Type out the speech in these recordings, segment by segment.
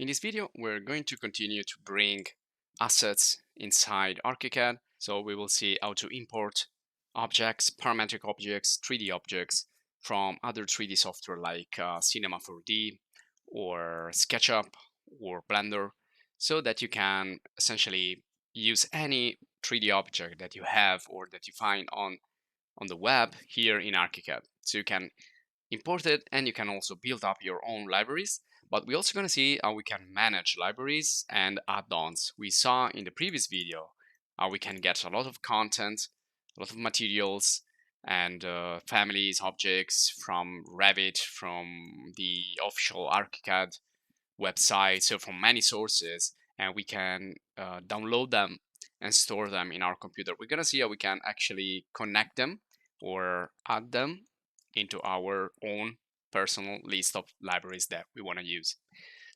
In this video, we're going to continue to bring assets inside ARCHICAD. So we will see how to import objects, parametric objects, 3D objects from other 3D software like Cinema 4D or Sketchup or Blender, so that you can essentially use any 3D object that you have or that you find on the web here in ARCHICAD. So you can import it and you can also build up your own libraries. But we're also going to see how we can manage libraries and add-ons. We saw in the previous video how we can get a lot of content, a lot of materials, and families, objects from Revit, from the official ARCHICAD website, so from many sources, and we can download them and store them in our computer. We're going to see how we can actually connect them or add them into our own personal list of libraries that we want to use.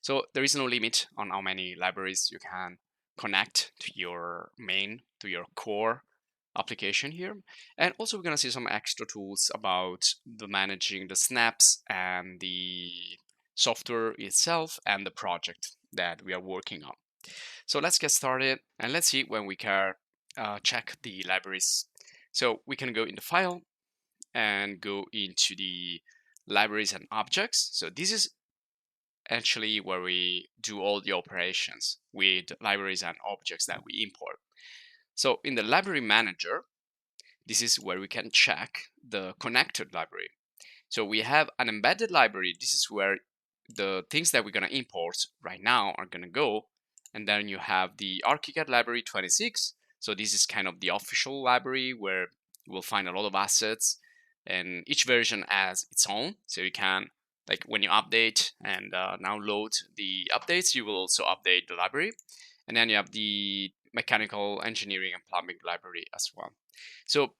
So there is no limit on how many libraries you can connect to your core application here. And also we're going to see some extra tools about the managing the snaps and the software itself and the project that we are working on. So let's get started and let's see when we can check the libraries. So we can go into File and go into the libraries and objects. So this is actually where we do all the operations with libraries and objects that we import. So in the library manager, this is where we can check the connected library. So we have an embedded library. This is where the things that we're going to import right now are going to go. And then you have the ARCHICAD library 26. So this is kind of the official library where you will find a lot of assets, and each version has its own. So you can, like when you update and download the updates, you will also update the library. And then you have the mechanical engineering and plumbing library as well. So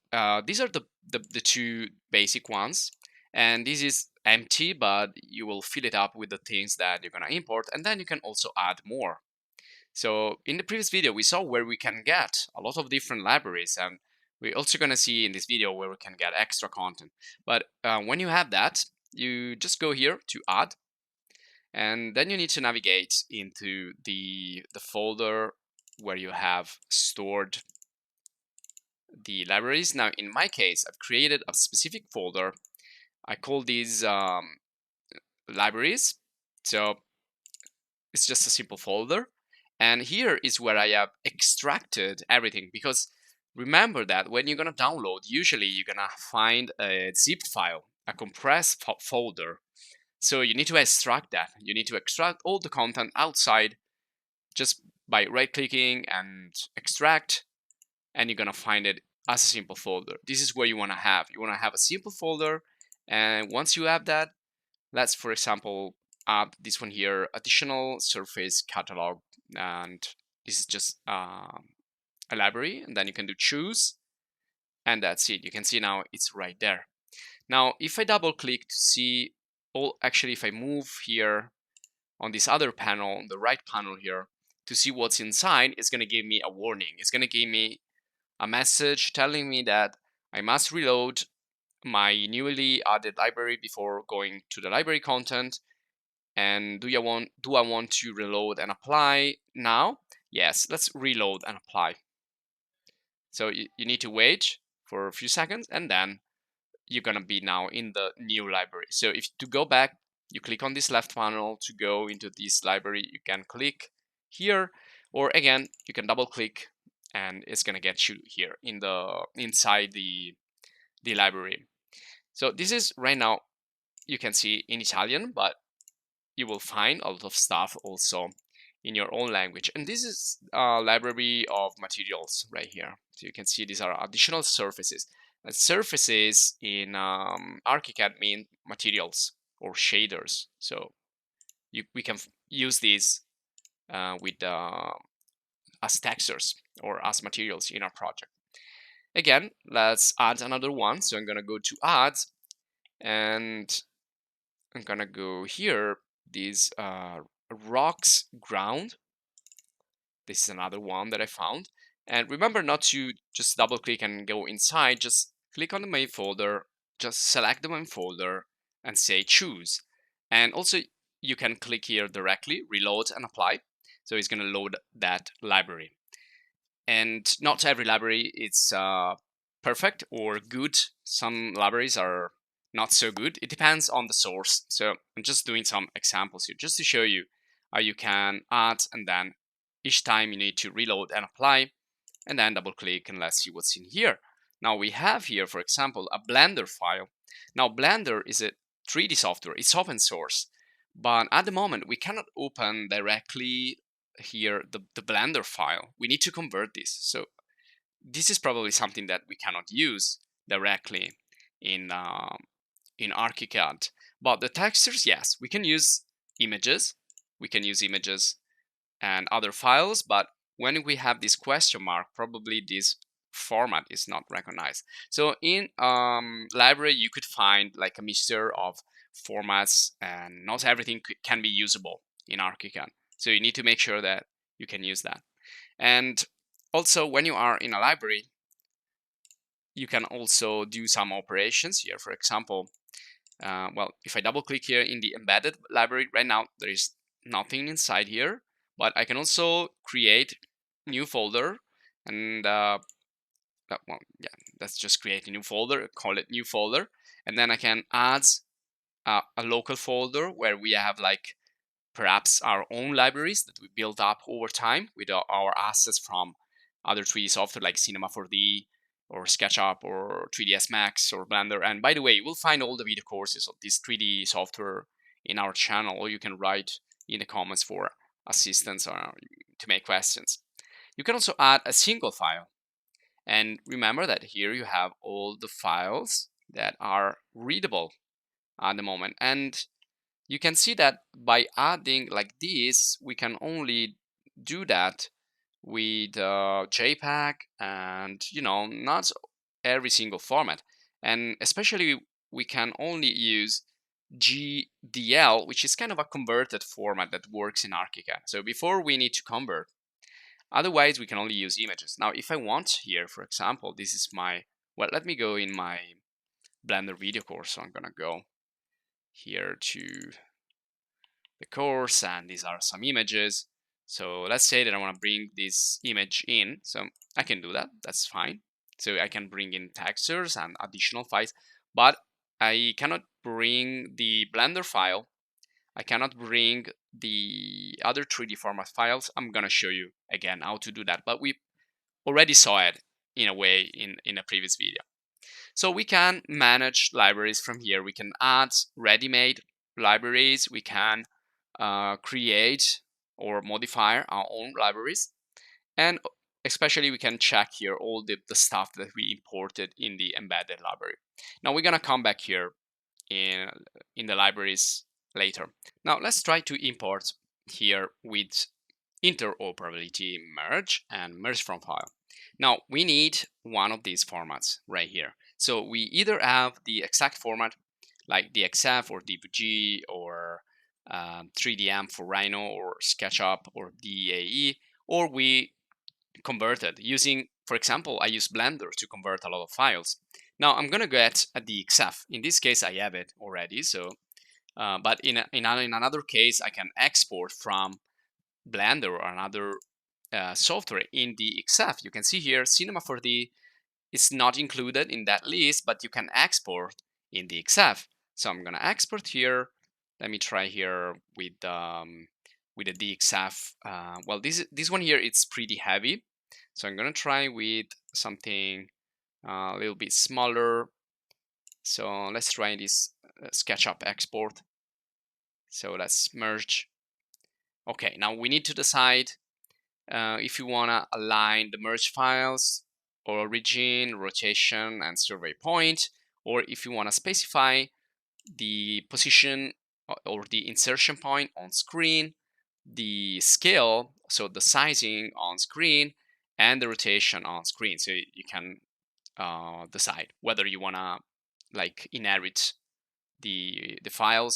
these are the two basic ones. And this is empty, but you will fill it up with the things that you're going to import. And then you can also add more. So in the previous video, we saw where we can get a lot of different libraries, and we're also going to see in this video where we can get extra content. But when you have that, you just go here to add, and then you need to navigate into the folder where you have stored the libraries. Now, in my case, I've created a specific folder. I call these libraries. So it's just a simple folder. And here is where I have extracted everything, because remember that when you're going to download, usually you're going to find a zip file, a compressed folder. So you need to extract that. You need to extract all the content outside just by right-clicking and extract, and you're going to find it as a simple folder. This is where you want to have. You want to have a simple folder, and once you have that, let's, for example, add this one here, additional surface catalog, and this is just a library, and then you can do choose, and that's it. You can see now it's right there. Now, if I double click to see actually if I move here on this other panel, on the right panel here, to see what's inside, it's going to give me a warning. It's going to give me a message telling me that I must reload my newly added library before going to the library content. And do I want to reload and apply now? Yes, let's reload and apply. So you need to wait for a few seconds, and then you're gonna be now in the new library. So if to go back, you click on this left panel to go into this library. You can click here, or again, you can double click, and it's gonna get you here inside the library. So this is right now, you can see in Italian, but you will find a lot of stuff also in your own language. And this is a library of materials right here. So you can see these are additional surfaces. And surfaces in ARCHICAD mean materials or shaders. So we can use these as textures or as materials in our project. Again, let's add another one. So I'm going to go to add, and I'm going to go here, these rocks ground. This is another one that I found. And remember not to just double click and go inside. Just click on the main folder, just select the main folder and say choose. And also you can click here directly, reload and apply. So it's going to load that library. And not every library is perfect or good. Some libraries are not so good. It depends on the source. So I'm just doing some examples here just to show you how you can add, and then each time you need to reload and apply, and then double click and let's see what's in here. Now we have here, for example, a Blender file. Now Blender is a 3D software. It's open source, but at the moment we cannot open directly here the Blender file. We need to convert this. So this is probably something that we cannot use directly in ARCHICAD. But the textures, yes, we can use images. We can use images and other files, but when we have this question mark, probably this format is not recognized. So in library, you could find like a mixture of formats, and not everything can be usable in ARCHICAD. So you need to make sure that you can use that. And also, when you are in a library, you can also do some operations here. For example, well, if I double click here in the embedded library, right now there is nothing inside here, but I can also create new folder, and well, yeah, let's just create a new folder, call it new folder, and then I can add a local folder where we have like perhaps our own libraries that we built up over time with our assets from other 3D software like Cinema 4D or SketchUp or 3ds Max or Blender. And by the way, you will find all the video courses of this 3D software in our channel, or you can write in the comments for assistance or to make questions. You can also add a single file. And remember that here you have all the files that are readable at the moment. And you can see that by adding like this, we can only do that with JPEG and, not every single format. And especially we can only use GDL, which is kind of a converted format that works in ARCHICAD. So before we need to convert. Otherwise, we can only use images. Now, if I want here, for example, this is my, well, let me go in my Blender video course. So I'm going to go here to the course, and these are some images. So let's say that I want to bring this image in. So I can do that. That's fine. So I can bring in textures and additional files, but I cannot bring the Blender file. I cannot bring the other 3D format files. I'm going to show you again how to do that, but we already saw it in a way in a previous video. So we can manage libraries from here. We can add ready-made libraries. We can create or modify our own libraries. And especially we can check here all the stuff that we imported in the embedded library. Now we're going to come back here in the libraries later. Now let's try to import here with interoperability merge and merge from file. Now we need one of these formats right here. So we either have the exact format like DXF or DVG or 3DM for Rhino or SketchUp or DAE, or we converted using, for example, I use Blender to convert a lot of files. Now I'm gonna get a DXF. In this case, I have it already. So, but in another case, I can export from Blender or another software in DXF. You can see here, Cinema 4D is not included in that list, but you can export in DXF. So I'm gonna export here. Let me try here with the DXF. Well, this one here, it's pretty heavy. So I'm gonna try with something a little bit smaller. So let's try this SketchUp export. So let's merge. Okay, now we need to decide if you wanna align the merge files or origin, rotation, and survey point, or if you wanna specify the position or the insertion point on screen, the scale, so the sizing on screen, and the rotation on screen. So you can decide whether you wanna like inherit the files